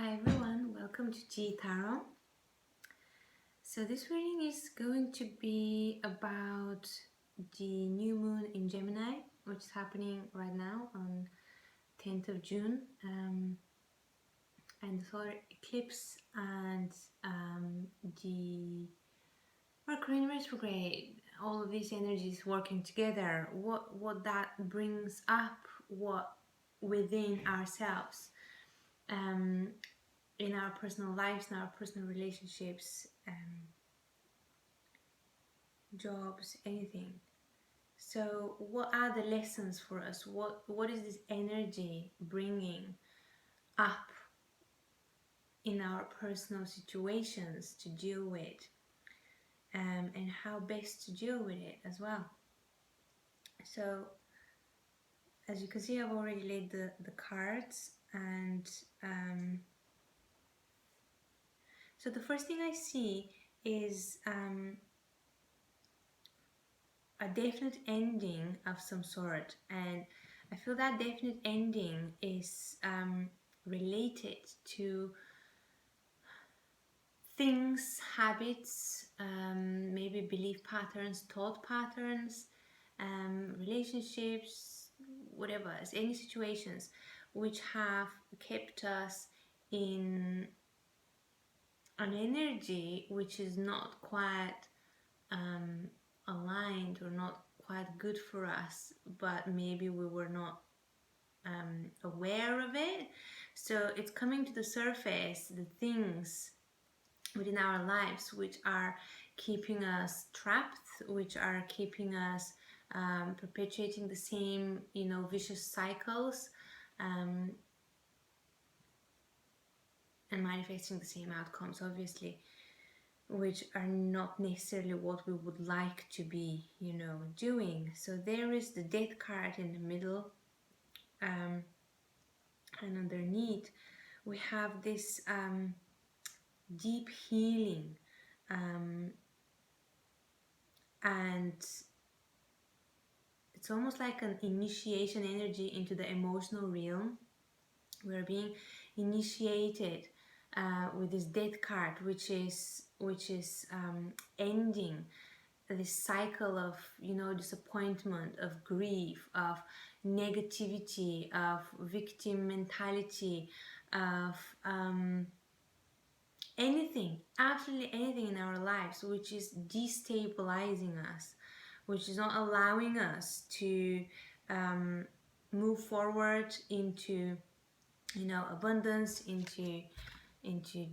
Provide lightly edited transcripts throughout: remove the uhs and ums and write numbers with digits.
Hi everyone, welcome to G Tarot. So this reading is going to be about the new moon in Gemini, which is happening right now on 10th of June, and the solar eclipse and the Mercury in retrograde. All of these energies working together. What that brings up, what within ourselves. In our personal lives, in our personal relationships, jobs, anything. So what are the lessons for us? What is this energy bringing up in our personal situations to deal with, and how best to deal with it as well? So as you can see, I've already laid the cards, and so the first thing I see is a definite ending of some sort, and I feel that definite ending is related to things, habits, maybe belief patterns, thought patterns, relationships, whatever, any situations which have kept us in an energy which is not quite aligned or not quite good for us, but maybe we were not aware of it. So it's coming to the surface, the things within our lives which are keeping us trapped, which are keeping us perpetuating the same, vicious cycles, and manifesting the same outcomes, obviously, which are not necessarily what we would like to be, doing. So there is the death card in the middle, and underneath we have this deep healing, and it's almost like an initiation energy into the emotional realm. We're being initiated with this death card, which is ending this cycle of disappointment, of grief, of negativity, of victim mentality, of anything, absolutely anything in our lives which is destabilizing us, which is not allowing us to move forward into abundance, into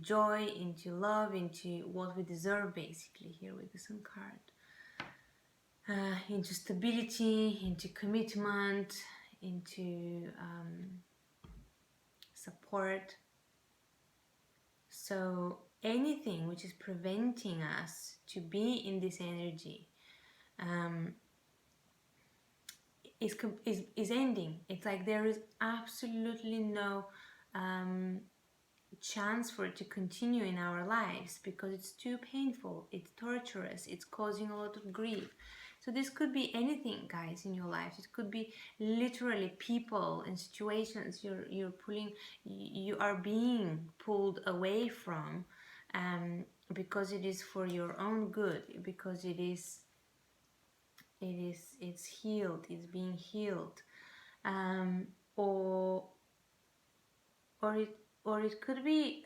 joy, into love, into what we deserve, basically, here with the Sun card. Into stability, into commitment, into support. So anything which is preventing us to be in this energy is ending. It's like there is absolutely no chance for it to continue in our lives because it's too painful, it's torturous, it's causing a lot of grief. So this could be anything, guys, in your life. It could be literally people and situations you are being pulled away from, because it is for your own good, because it's healed, it's being healed, or it could be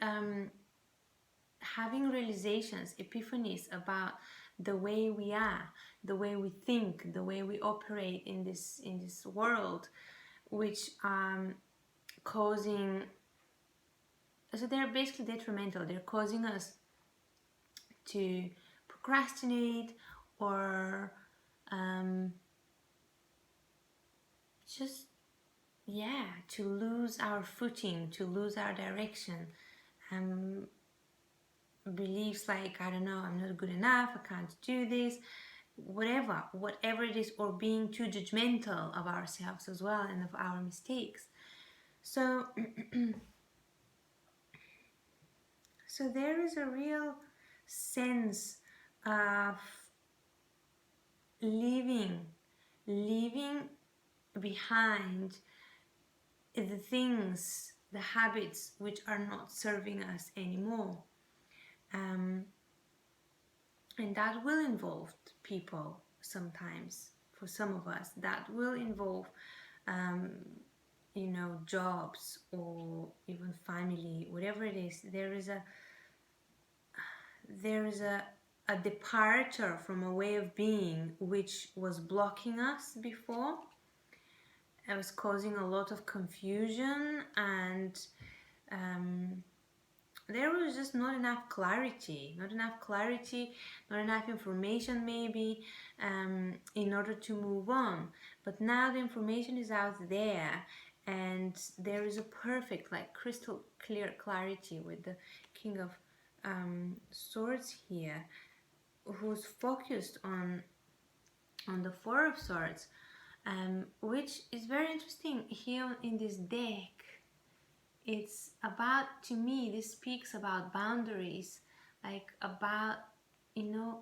having realizations, epiphanies about the way we are, the way we think, the way we operate in this world, which causing, so they're basically detrimental. They're causing us to procrastinate or just to lose our footing, to lose our direction. Beliefs like, I don't know, I'm not good enough, I can't do this, whatever it is, or being too judgmental of ourselves as well and of our mistakes. So so there is a real sense of leaving behind the things the habits which are not serving us anymore. And that will involve people sometimes. For some of us, that will involve jobs or even family, whatever it is. There is a departure from a way of being which was blocking us before. It was causing a lot of confusion, and there was just not enough clarity, not enough information maybe, in order to move on. But now the information is out there, and there is a perfect, like crystal clear clarity with the King of Swords here, who's focused on the Four of Swords, which is very interesting here in this deck. It's about, to me, this speaks about boundaries, like about,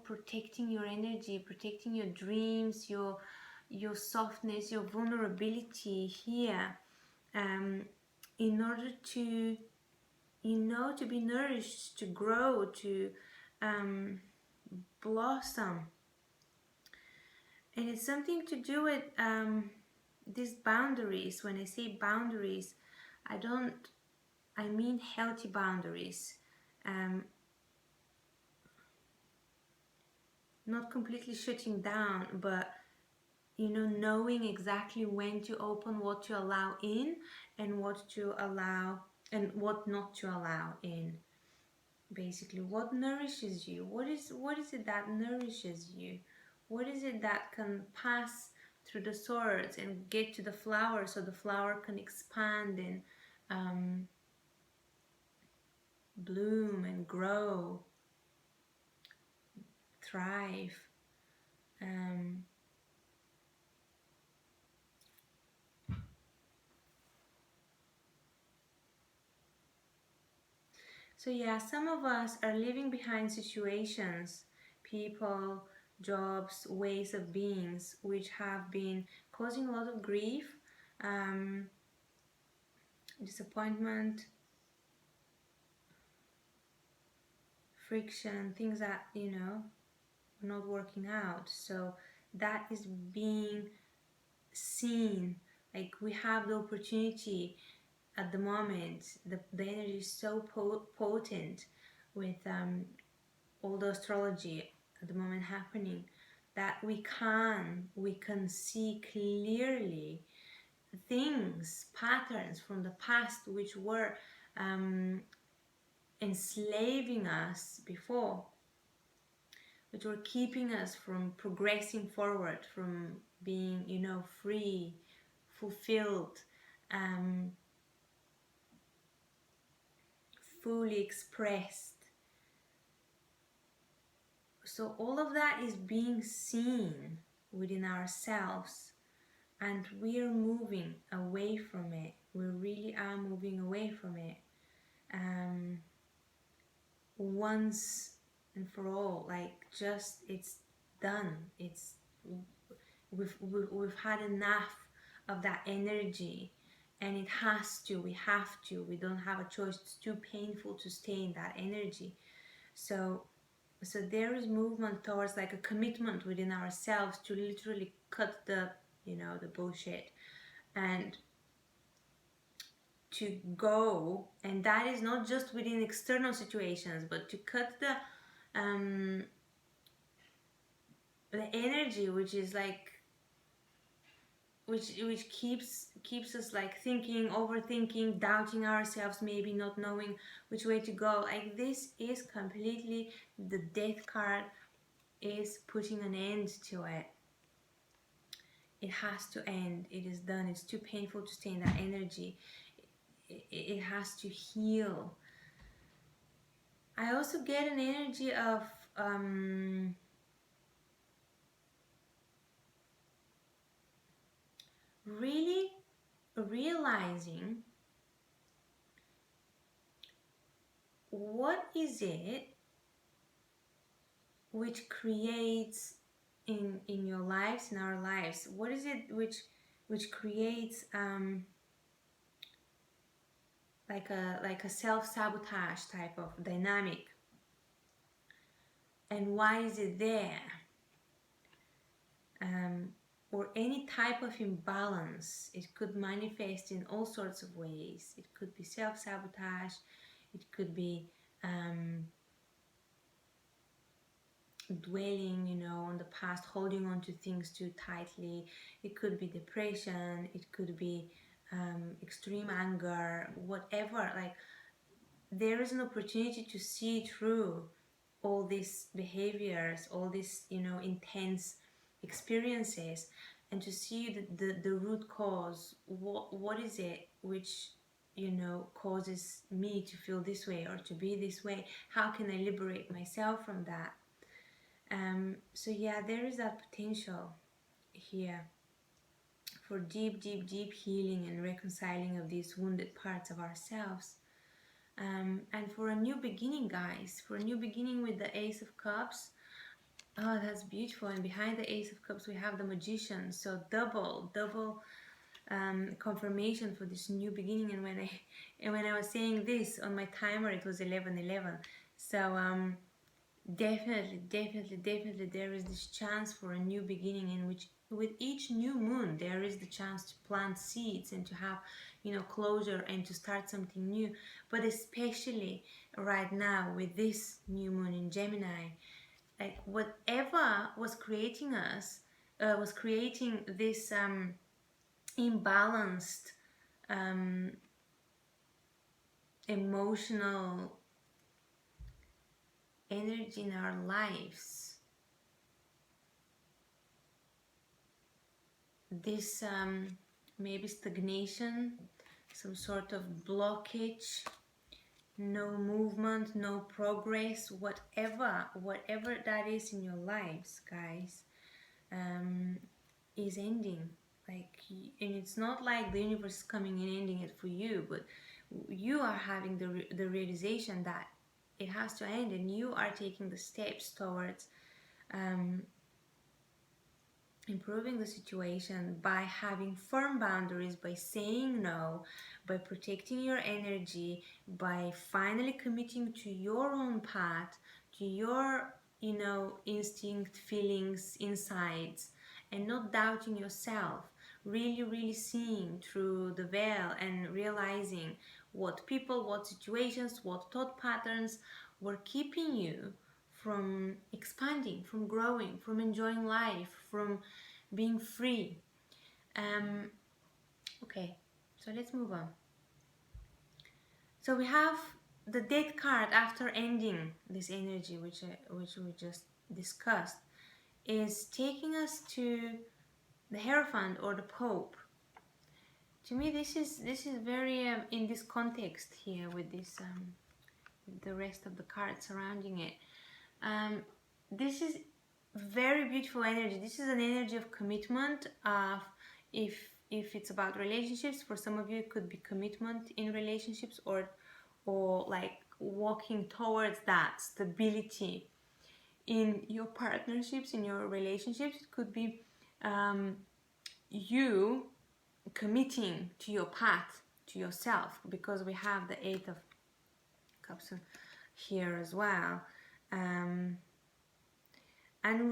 protecting your energy, protecting your dreams, your softness, your vulnerability here, in order to, to be nourished, to grow, to blossom. And it's something to do with these boundaries. When I say boundaries, I mean healthy boundaries. Not completely shutting down, but knowing exactly when to open, what to allow in, and what to allow and what not to allow in. Basically, what nourishes you? What is it that nourishes you? What is it that can pass through the swords and get to the flower, so the flower can expand and bloom and grow, thrive? So yeah, some of us are leaving behind situations, people, jobs, ways of beings which have been causing a lot of grief, disappointment, friction, things that are not working out. So that is being seen. Like, we have the opportunity at the moment. The energy is so potent with all the astrology at the moment happening, that we can see clearly things, patterns from the past which were enslaving us before, which were keeping us from progressing forward, from being free, fulfilled, fully expressed. So all of that is being seen within ourselves, and we are moving away from it. We really are moving away from it, once and for all. Like, just, it's done. We've had enough of that energy, and we have to. We don't have a choice. It's too painful to stay in that energy. So there is movement towards, like, a commitment within ourselves to literally cut the the bullshit, and to go. And that is not just within external situations, but to cut the energy which is like, which keeps us like thinking, overthinking, doubting ourselves, maybe not knowing which way to go. Like, this is completely, the death card is putting an end to it. It has to end. It is done. It's too painful to stay in that energy. It has to heal. I also get an energy of really realizing what is it which creates in your lives, in our lives, what is it which creates like a self-sabotage type of dynamic. And why is it there? Or any type of imbalance. It could manifest in all sorts of ways. It could be self-sabotage. It could be dwelling, on the past, holding on to things too tightly. It could be depression. It could be extreme anger, whatever. Like, there is an opportunity to see through all these behaviors, all these, intense experiences, and to see the root cause. What is it which, causes me to feel this way or to be this way? How can I liberate myself from that? So yeah, there is that potential here for deep, deep, deep healing and reconciling of these wounded parts of ourselves. And for a new beginning, guys, for a new beginning with the Ace of Cups. Oh, that's beautiful. And behind the Ace of Cups, we have the Magician. So double confirmation for this new beginning. And when I was saying this on my timer, it was 11:11. So definitely there is this chance for a new beginning, in which with each new moon there is the chance to plant seeds and to have, closure and to start something new. But especially right now with this new moon in Gemini, like whatever was creating us, was creating this imbalanced emotional energy in our lives. This maybe stagnation, some sort of blockage, no movement, no progress, whatever that is in your lives, guys, is ending. Like, and it's not like the universe is coming and ending it for you, but you are having the realization that it has to end, and you are taking the steps towards improving the situation by having firm boundaries, by saying no, by protecting your energy, by finally committing to your own path, to your, instinct, feelings, insights, and not doubting yourself. Really seeing through the veil and realizing what people, what situations, what thought patterns were keeping you from expanding, from growing, from enjoying life, from being free. Okay, so let's move on. So we have the Death card after ending this energy, which we just discussed, is taking us to the Hierophant or the Pope. To me, this is very in this context here with this the rest of the cards surrounding it. This is very beautiful energy. This is an energy of commitment. If it's about relationships, for some of you it could be commitment in relationships, or like walking towards that stability in your partnerships, in your relationships. It could be you committing to your path, to yourself, because we have the Eight of Cups here as well. And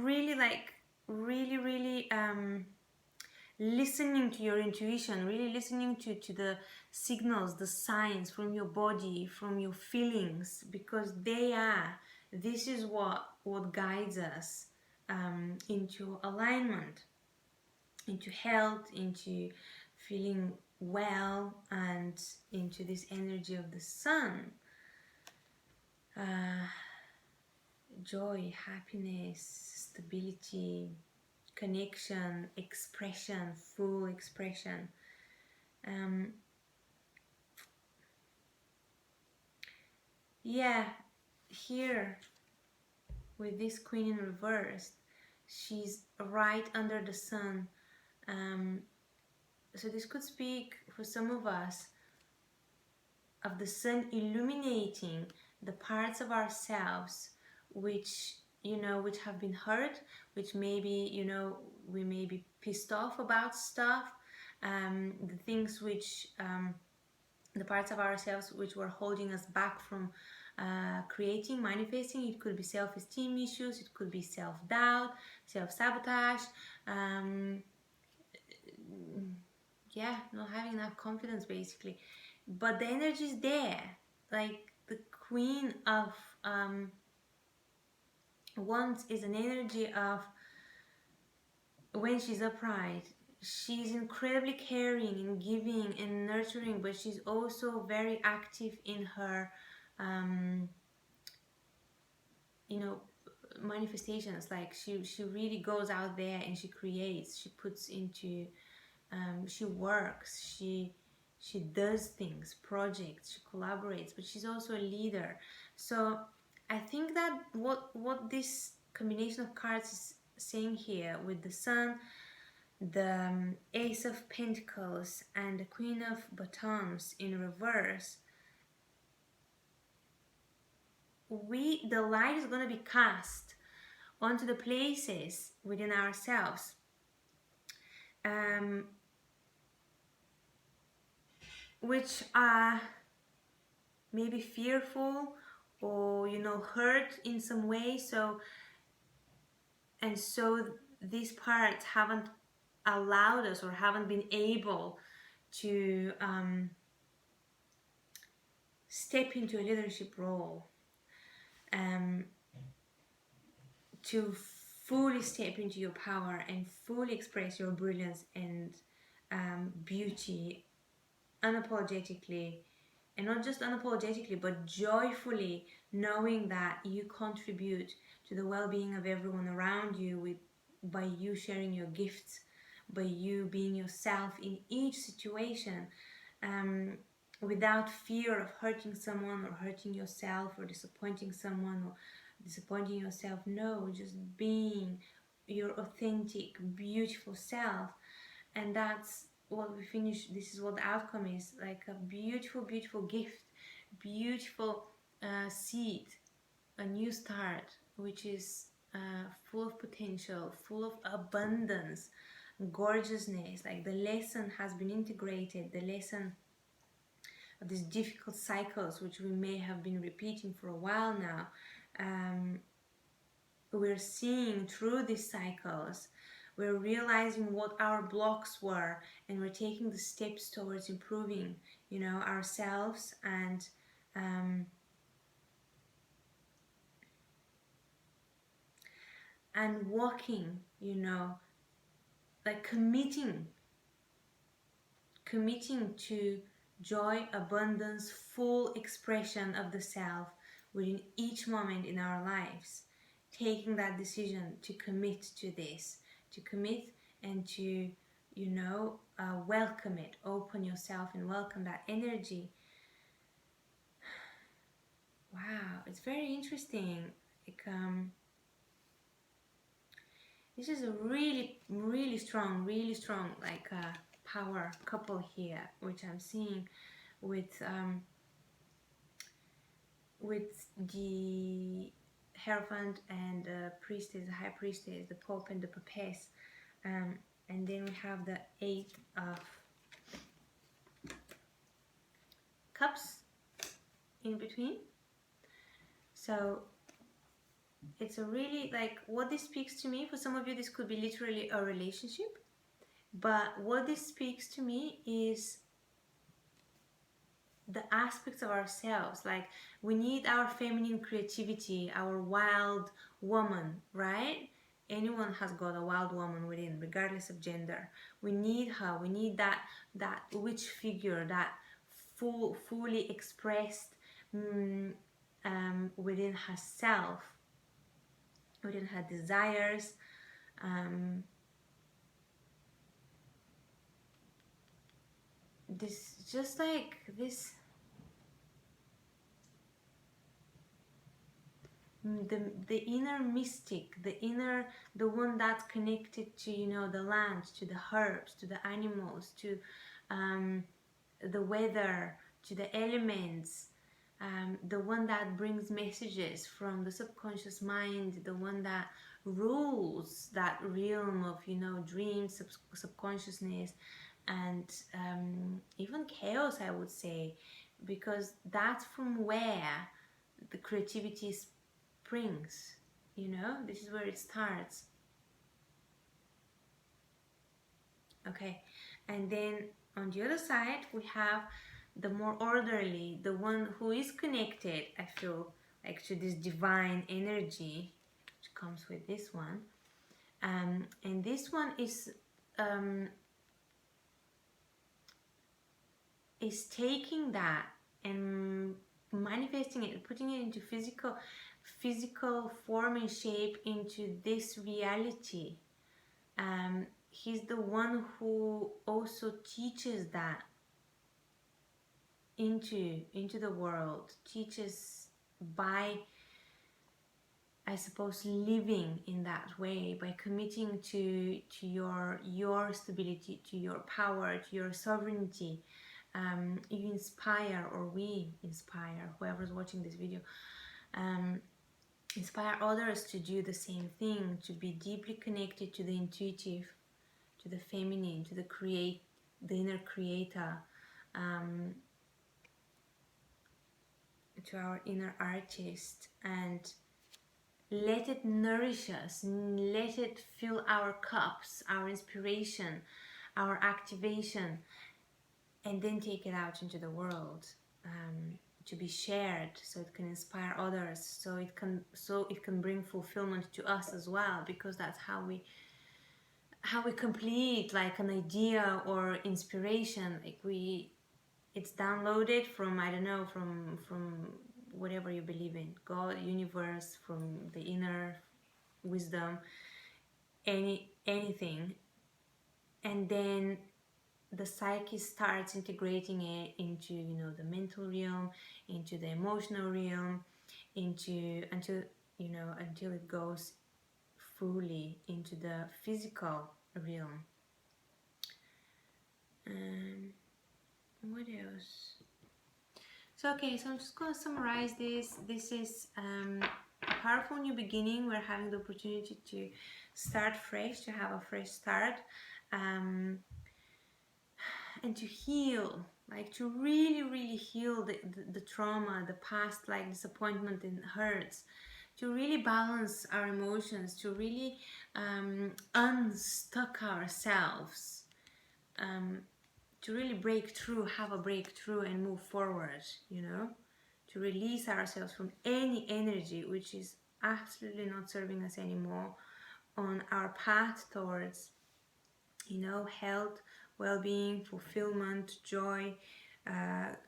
really, like, really listening to your intuition, really listening to the signals, the signs from your body, from your feelings, because this is what guides us into alignment, into health, into feeling well, and into this energy of the sun. Joy, happiness, stability, connection, expression, full expression. Yeah, here with this Queen in reverse, she's right under the sun. So this could speak for some of us of the sun illuminating the parts of ourselves which have been hurt, which maybe, we may be pissed off about stuff, the things which, the parts of ourselves which were holding us back from creating, manifesting. It could be self-esteem issues, it could be self-doubt, self-sabotage, yeah, not having enough confidence basically. But the energy is there. Like the Queen of Wands is an energy of, when she's upright, she's incredibly caring and giving and nurturing, but she's also very active in her you know, manifestations. Like she really goes out there and she creates, she puts into she works, she does things, projects, she collaborates, but she's also a leader. So I think that what this combination of cards is saying here, with the Sun, the Ace of Pentacles, and the Queen of Batons in reverse, the light is going to be cast onto the places within ourselves which are maybe fearful or, you know, hurt in some way. So these parts haven't allowed us, or haven't been able to step into a leadership role, to fully step into your power and fully express your brilliance and beauty unapologetically. And not just unapologetically, but joyfully, knowing that you contribute to the well-being of everyone around you by you sharing your gifts, by you being yourself in each situation, without fear of hurting someone or hurting yourself or disappointing someone or disappointing yourself. No, just being your authentic, beautiful self. And that's what we finish. This is what the outcome is, like a beautiful, beautiful gift, beautiful seed, a new start, which is full of potential, full of abundance, gorgeousness. Like the lesson has been integrated, the lesson of these difficult cycles which we may have been repeating for a while now. We're seeing through these cycles, we're realizing what our blocks were, and we're taking the steps towards improving, you know, ourselves and walking, you know, like committing to joy, abundance, full expression of the self within each moment in our lives. Taking that decision to commit to this, to commit and to, you know, welcome it, open yourself and welcome that energy. Wow, it's very interesting. Like, this is a really strong, like power couple here, which I'm seeing with the Hierophant and the Priestess, the High Priestess, the Pope and the Papess, and then we have the Eight of Cups in between. So it's a really, like, what this speaks to me, for some of you this could be literally a relationship, but what this speaks to me is the aspects of ourselves. Like, we need our feminine creativity, our wild woman, right? Anyone has got a wild woman within, regardless of gender. We need her. We need that witch figure, that fully expressed within herself, within her desires. This, just like this, the inner mystic, the one that's connected to, you know, the land, to the herbs, to the animals, to the weather, to the elements, the one that brings messages from the subconscious mind, the one that rules that realm of, you know, dreams, subconsciousness, and even chaos, I would say, because that's from where the creativity springs. This is where it starts. Okay, and then on the other side we have the more orderly, the one who is connected, I feel like, to this divine energy which comes with this one. And this one is taking that and manifesting it, putting it into physical form and shape, into this reality. He's the one who also teaches that into the world, teaches by, I suppose, living in that way, by committing to your stability, to your power, to your sovereignty. You inspire, or we inspire, whoever's watching this video, inspire others to do the same thing, to be deeply connected to the intuitive, to the feminine, to the inner creator, to our inner artist, and let it nourish us, let it fill our cups, our inspiration, our activation, and then take it out into the world, to be shared, so it can inspire others, so it can bring fulfillment to us as well, because that's how we complete, like, an idea or inspiration. Like, it's downloaded from, I don't know, from whatever you believe in, God, universe, from the inner wisdom, anything, and then the psyche starts integrating it into, the mental realm, into the emotional realm, until it goes fully into the physical realm. What else? So, okay, so I'm just going to summarize this. This is a powerful new beginning. We're having the opportunity to start fresh, to have a fresh start, and to heal, like, to really, really heal the trauma, the past, like, disappointment and hurts, to really balance our emotions, to really unstuck ourselves, to really break through, have a breakthrough and move forward, to release ourselves from any energy which is absolutely not serving us anymore on our path towards, health, well-being, fulfillment, joy,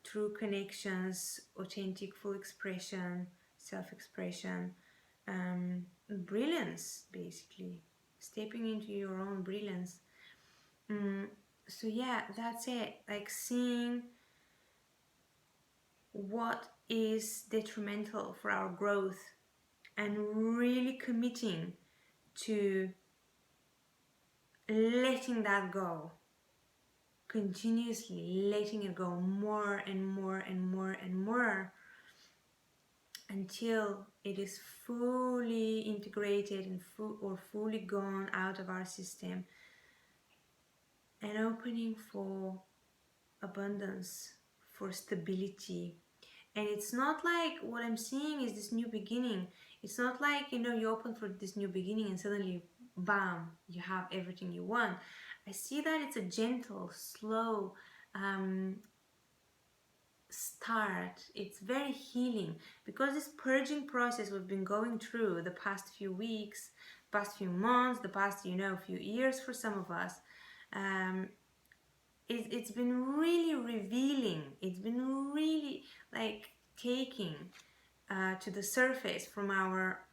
true connections, authentic full expression, self-expression, brilliance, basically stepping into your own brilliance. So yeah, that's it. Like, seeing what is detrimental for our growth and really committing to letting that go, continuously letting it go, more and more and more and more, until it is fully integrated and fully gone out of our system, and opening for abundance, for stability. And it's not like, what I'm seeing is this new beginning. It's not like, you open for this new beginning and suddenly, bam, you have everything you want. I see that it's a gentle, slow start. It's very healing, because this purging process we've been going through the past few weeks, past few months, the past, few years for some of us, it's been really revealing. It's been really, like, taking to the surface from our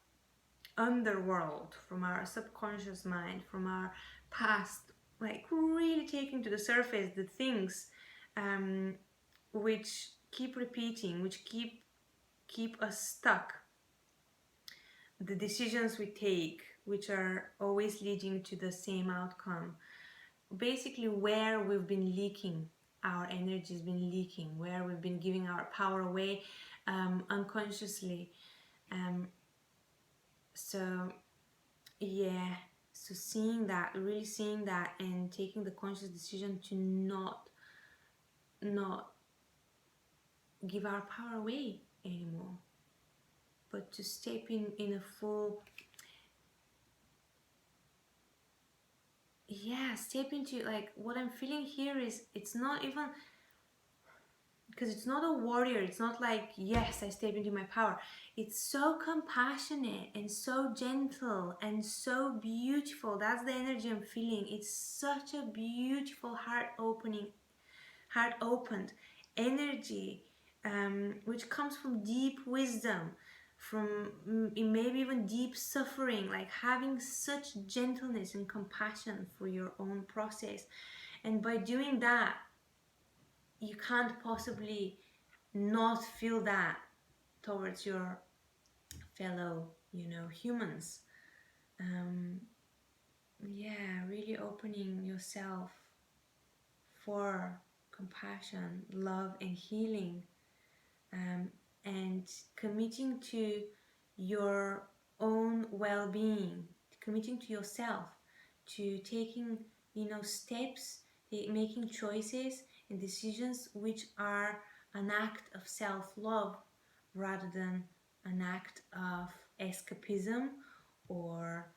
underworld, from our subconscious mind, from our past, like, really taking to the surface the things which keep repeating, which keep us stuck, the decisions we take, which are always leading to the same outcome. Basically, where we've been leaking, our energy has been leaking, where we've been giving our power away unconsciously. So yeah, So seeing that, really seeing that, and taking the conscious decision to not give our power away anymore, but to step in a full, yeah, step into, like, what I'm feeling here is, it's not even, because it's not a warrior, it's not like, yes, I step into my power. It's so compassionate and so gentle and so beautiful. That's the energy I'm feeling. It's such a beautiful heart opened energy, which comes from deep wisdom, from maybe even deep suffering, like having such gentleness and compassion for your own process. And by doing that, you can't possibly not feel that towards your fellow, humans. um, yeah, really opening yourself for compassion, love, and healing, um, and committing to your own well-being, committing to yourself, to taking, steps, making choices and decisions which are an act of self-love rather than an act of escapism or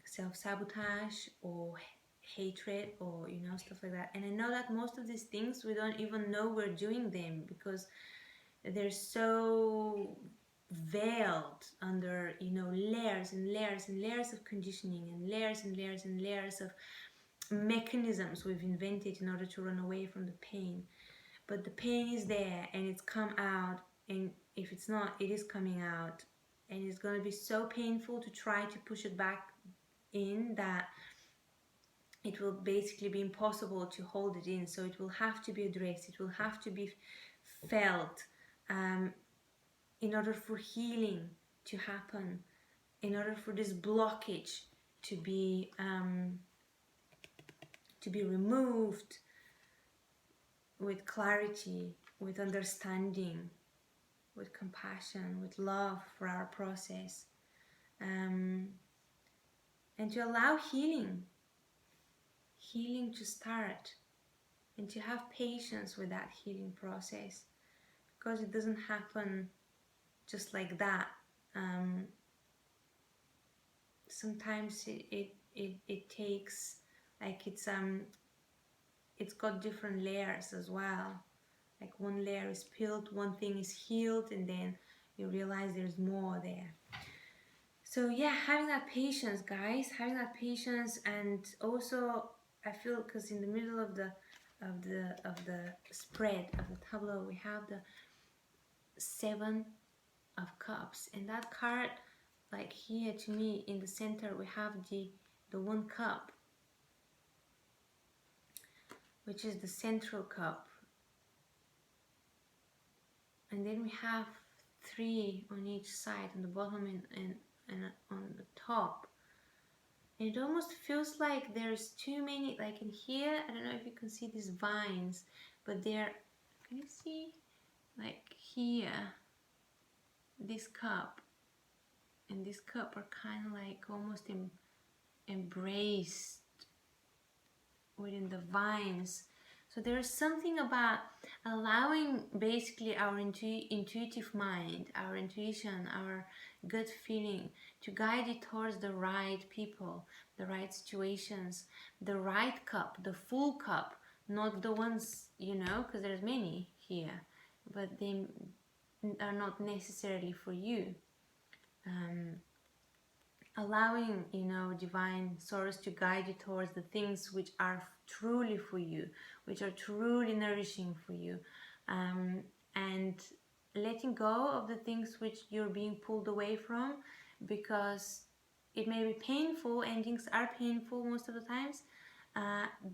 self-sabotage or hatred, or stuff like that. And I know that most of these things we don't even know we're doing them, because they're so veiled under, layers and layers and layers of conditioning, and layers and layers and layers of mechanisms we've invented in order to run away from the pain. But the pain is there, and it's come out, and if it's not, it is coming out, and it's going to be so painful to try to push it back in, that it will basically be impossible to hold it in. So it will have to be addressed, it will have to be felt, in order for healing to happen, in order for this blockage to be removed with clarity, with understanding, with compassion, with love for our process, and to allow healing to start, and to have patience with that healing process, because it doesn't happen just like that. Sometimes it takes, like, it's got different layers as well. Like, one layer is peeled, one thing is healed, and then you realize there's more there. So yeah, having that patience, guys, having that patience. And also, I feel, because in the middle of the spread of the tableau, we have the 7 of Cups, and that card, like, here to me in the center, we have the 1 cup, which is the central cup, and then we have 3 on each side, on the bottom and on the top. And it almost feels like there's too many, like in here, I don't know if you can see these vines, but they're, can you see, like here, this cup and this cup are kind of like almost embraced within the vines. So there's something about allowing basically our intuitive mind, our intuition, our gut feeling to guide it towards the right people, the right situations, the right cup, the full cup, not the ones, because there's many here, but they are not necessarily for you. Allowing, divine source to guide you towards the things which are truly for you, which are truly nourishing for you, and letting go of the things which you're being pulled away from, because it may be painful. Endings are painful most of the times,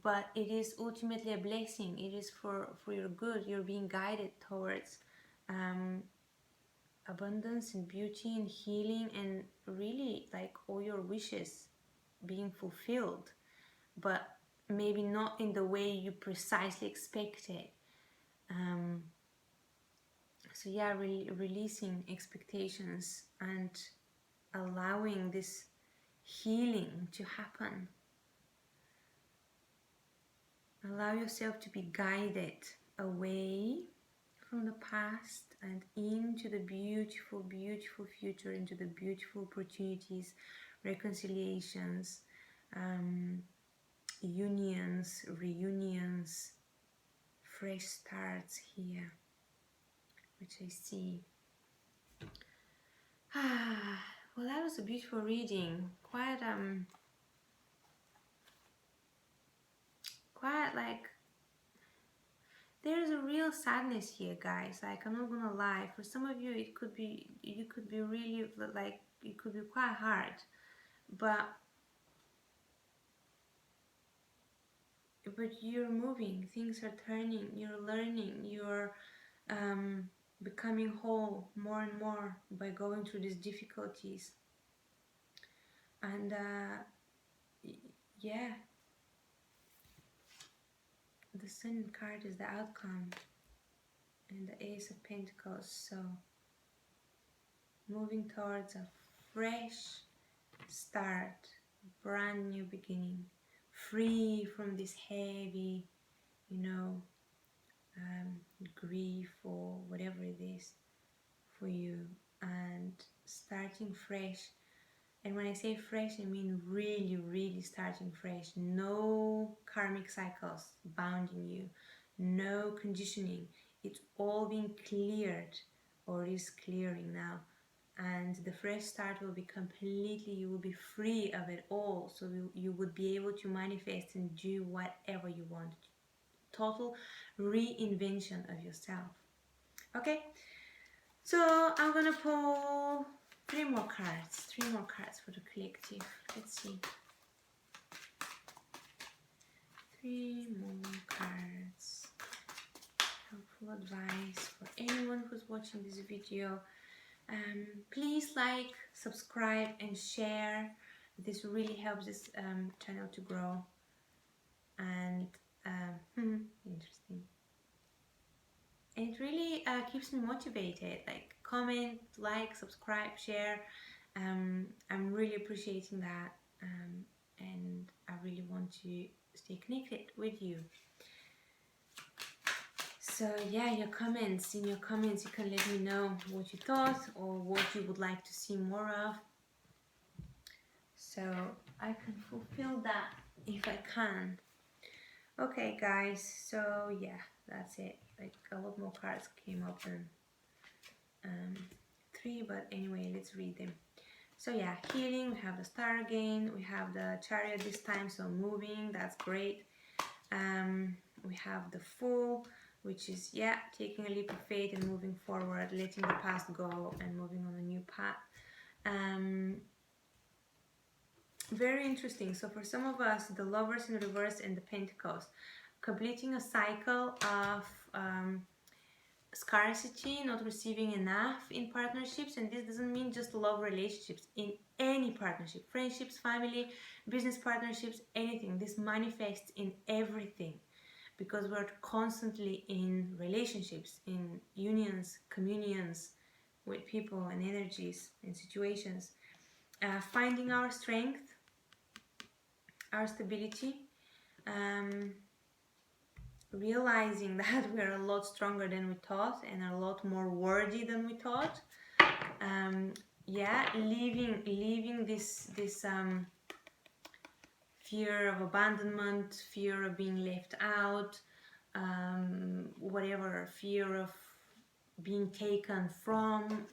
but it is ultimately a blessing. It is for your good. You're being guided towards abundance and beauty and healing, and really, like, all your wishes being fulfilled, but maybe not in the way you precisely expected. So yeah, releasing expectations and allowing this healing to happen. Allow yourself to be guided away from the past and into the beautiful, beautiful future, into the beautiful opportunities, reconciliations, unions, reunions, fresh starts here, which I see. Well, that was a beautiful reading. Quite like, there's a real sadness here, guys. Like, I'm not gonna lie. For some of you, you could be really, like, it could be quite hard. But you're moving. Things are turning. You're learning. You're becoming whole more and more by going through these difficulties. And yeah, the Sun card is the outcome, and the Ace of Pentacles. So moving towards a fresh start, brand new beginning, free from this heavy, grief or whatever it is for you, and starting fresh. And when I say fresh, I mean really, really starting fresh. No karmic cycles bounding you, no conditioning. It's all being cleared, or is clearing now. And the fresh start will be completely, you will be free of it all. So you would be able to manifest and do whatever you want. Total reinvention of yourself. Okay, so I'm gonna pull three more cards for the collective. Let's see. 3 more cards. Helpful advice for anyone who's watching this video. Please like, subscribe and share. This really helps this channel to grow. And interesting. And it really keeps me motivated. Like, comment, like, subscribe, share. I'm really appreciating that, and I really want to stay connected with you. So yeah, in your comments you can let me know what you thought or what you would like to see more of, so I can fulfill that if I can. Okay guys, so yeah, that's it. Like, a lot more cards came up than 3, but anyway, let's read them. So yeah, healing, we have the Star again, we have the Chariot this time, so moving, that's great. We have the Fool, which is, yeah, taking a leap of faith and moving forward, letting the past go and moving on a new path. Very interesting. So for some of us, the Lovers in reverse and the Pentacles, completing a cycle of scarcity, not receiving enough in partnerships. And this doesn't mean just love relationships, in any partnership, friendships, family, business partnerships, anything. This manifests in everything, because we're constantly in relationships, in unions, communions with people and energies and situations. Finding our strength, our stability, realizing that we're a lot stronger than we thought and a lot more worthy than we thought. Yeah, leaving this fear of abandonment, fear of being left out, whatever, fear of being taken from,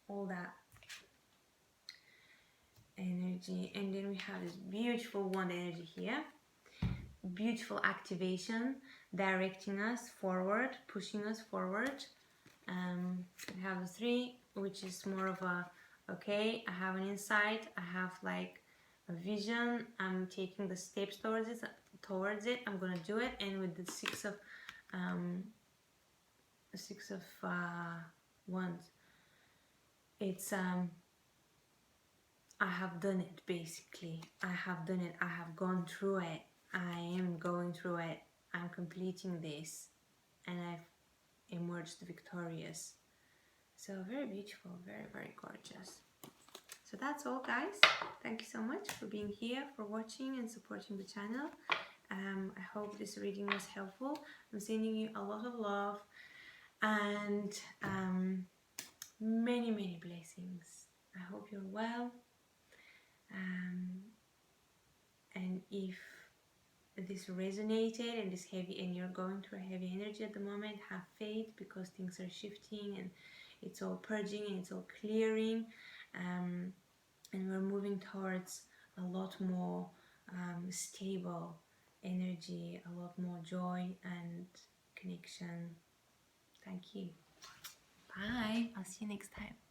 all that energy. And then we have this beautiful wand energy here, beautiful activation, directing us forward, pushing us forward. We have the 3, which is more of a, okay, I have an insight, I have like a vision, I'm taking the steps towards it, I'm gonna do it. And with the 6 of wands, it's I have done it, basically. I have done it, I have gone through it, I am going through it, I'm completing this, and I've emerged victorious. So very beautiful, very, very gorgeous. So So that's all, guys. Thank you so much for being here, for watching and supporting the channel. I hope this reading was helpful. I'm sending you a lot of love and many, many blessings. I hope you're well. And if this resonated and this heavy, and you're going through a heavy energy at the moment, have faith, because things are shifting and it's all purging and it's all clearing, and we're moving towards a lot more stable energy, a lot more joy and connection. Thank you. Bye. I'll see you next time.